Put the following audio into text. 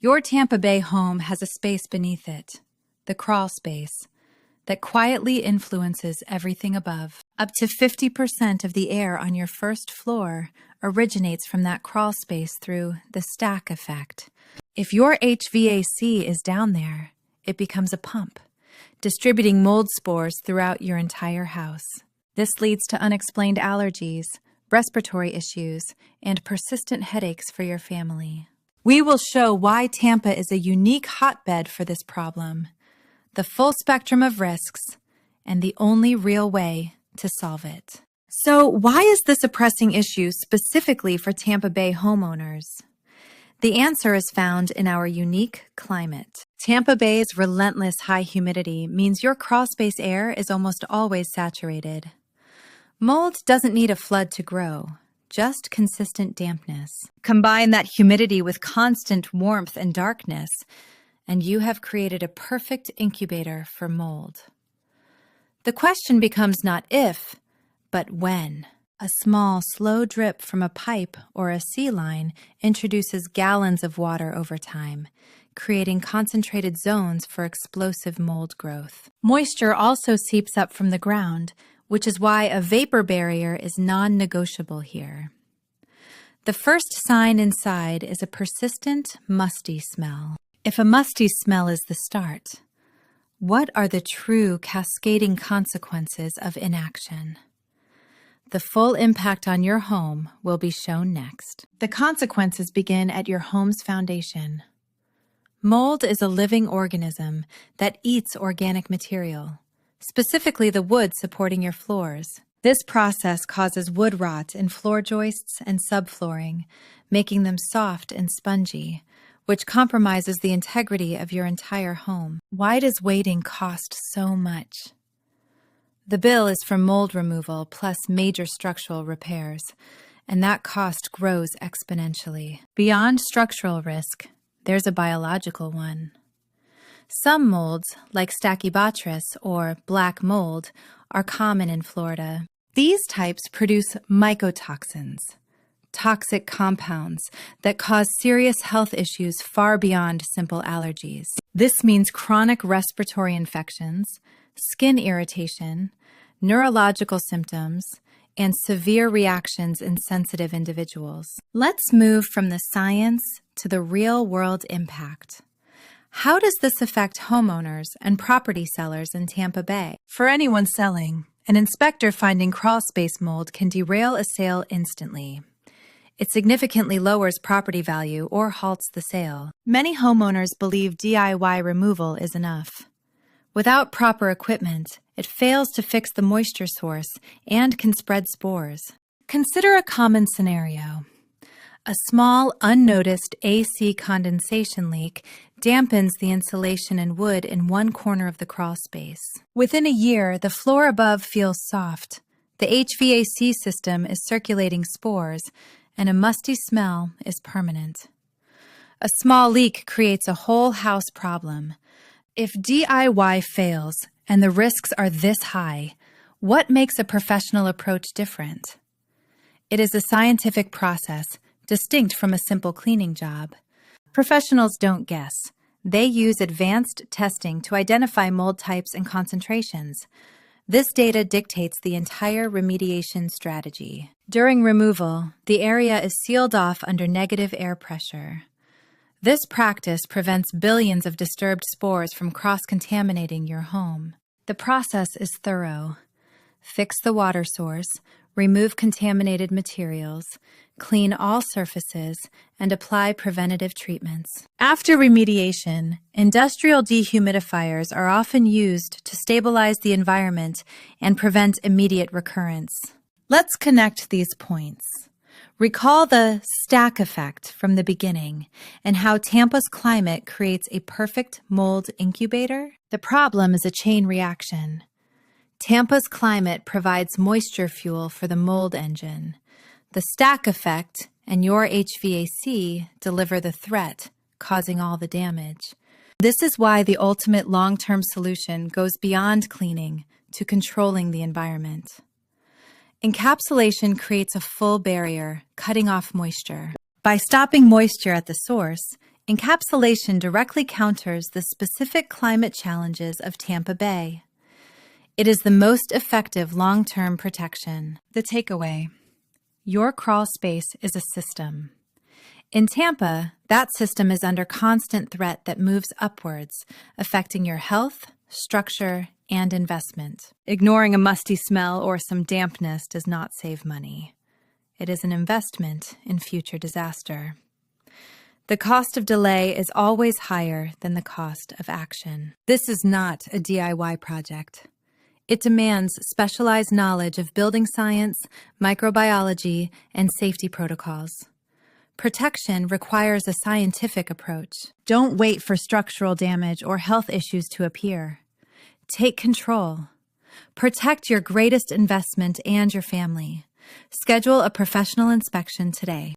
Your Tampa Bay home has a space beneath it, the crawl space, that quietly influences everything above. Up to 50% of the air on your first floor originates from that crawl space through the stack effect. If your HVAC is down there, it becomes a pump, distributing mold spores throughout your entire house. This leads to unexplained allergies, respiratory issues, and persistent headaches for your family. We will show why Tampa is a unique hotbed for this problem, the full spectrum of risks, and the only real way to solve it. So, why is this a pressing issue specifically for Tampa Bay homeowners? The answer is found in our unique climate. Tampa Bay's relentless high humidity means your crawlspace air is almost always saturated. Mold doesn't need a flood to grow, just consistent dampness. Combine that humidity with constant warmth and darkness, and you have created a perfect incubator for mold. The question becomes not if, but when. A small, slow drip from a pipe or a sea line introduces gallons of water over time, creating concentrated zones for explosive mold growth. Moisture also seeps up from the ground, which is why a vapor barrier is non-negotiable here. The first sign inside is a persistent, musty smell. If a musty smell is the start, what are the true cascading consequences of inaction? The full impact on your home will be shown next. The consequences begin at your home's foundation. Mold is a living organism that eats organic material, specifically the wood supporting your floors. This process causes wood rot in floor joists and subflooring, making them soft and spongy, which compromises the integrity of your entire home. Why does waiting cost so much? The bill is for mold removal plus major structural repairs, and that cost grows exponentially. Beyond structural risk, there's a biological one. Some molds, like Stachybotrys or black mold, are common in Florida. These types produce mycotoxins, toxic compounds that cause serious health issues far beyond simple allergies. This means chronic respiratory infections, skin irritation, neurological symptoms, and severe reactions in sensitive individuals. Let's move from the science to the real-world impact. How does this affect homeowners and property sellers in Tampa Bay? For anyone selling, an inspector finding crawlspace mold can derail a sale instantly. It significantly lowers property value or halts the sale. Many homeowners believe DIY removal is enough. Without proper equipment, it fails to fix the moisture source and can spread spores. Consider a common scenario. A small, unnoticed AC condensation leak dampens the insulation and wood in one corner of the crawl space. Within a year, the floor above feels soft. The HVAC system is circulating spores, and a musty smell is permanent. A small leak creates a whole house problem. If DIY fails and the risks are this high, what makes a professional approach different? It is a scientific process, distinct from a simple cleaning job. Professionals don't guess. They use advanced testing to identify mold types and concentrations. This data dictates the entire remediation strategy. During removal, the area is sealed off under negative air pressure. This practice prevents billions of disturbed spores from cross-contaminating your home. The process is thorough. Fix the water source, remove contaminated materials, clean all surfaces, and apply preventative treatments. After remediation, industrial dehumidifiers are often used to stabilize the environment and prevent immediate recurrence. Let's connect these points. Recall the stack effect from the beginning and how Tampa's climate creates a perfect mold incubator. The problem is a chain reaction. Tampa's climate provides moisture fuel for the mold engine. The stack effect and your HVAC deliver the threat, causing all the damage. This is why the ultimate long-term solution goes beyond cleaning to controlling the environment. Encapsulation creates a full barrier, cutting off moisture. By stopping moisture at the source, Encapsulation directly counters the specific climate challenges of Tampa Bay. It is the most effective long-term protection. The takeaway: your crawl space is a system. In Tampa, that system is under constant threat that moves upwards, affecting your health, structure, and investment. Ignoring a musty smell or some dampness does not save money. It is an investment in future disaster. The cost of delay is always higher than the cost of action. This is not a DIY project. It demands specialized knowledge of building science, microbiology, and safety protocols. Protection requires a scientific approach. Don't wait for structural damage or health issues to appear. Take control. Protect your greatest investment and your family. Schedule a professional inspection today.